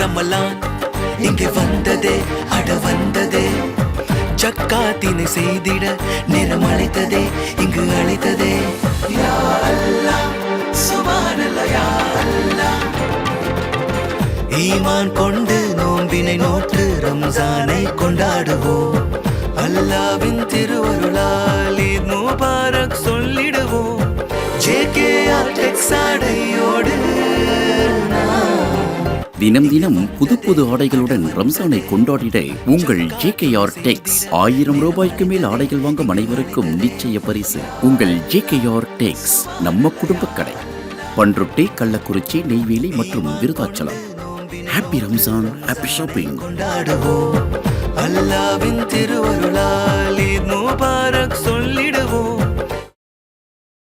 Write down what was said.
ரமலான் இங்கே வந்ததே அட வந்ததே ஜக்காத்தினை செய்திட நேரம் அழைத்ததே இங்கு அழைத்ததே யா அல்லாஹ் சுப்ஹானல்லாஹ் யா அல்லாஹ் ஈமான் கொண்டு நோம்பினை நோற்று ரம்ஜானை கொண்டாடுவோம் அல்லாஹ்வின் திருவருளால் ஈத் முபாரக் சொல்லிடுவோம் JKR டெக்ஸ் ஆடையோடு தினம் தினம் புது புது ஆடைகளுடன் ரம்ஜானை கொண்டாடிட உங்கள் JKR டெக்ஸ். 1000 ரூபாய்க்கு மேல் ஆடைகள் வாங்கும் அனைவருக்கும் நிச்சய பரிசு. உங்கள் JKR டெக்ஸ் நம்ம குடும்ப கடை. பன்ருட்டி, கள்ளக்குறிச்சி, நெய்வேலி மற்றும் Virudhachalam. Happy Ramzan, happy shopping. கொண்டாடுவோம் அல்லாஹ்வின் திருவருளால் ஈத் முபாரக் சொல்லிடுவோம்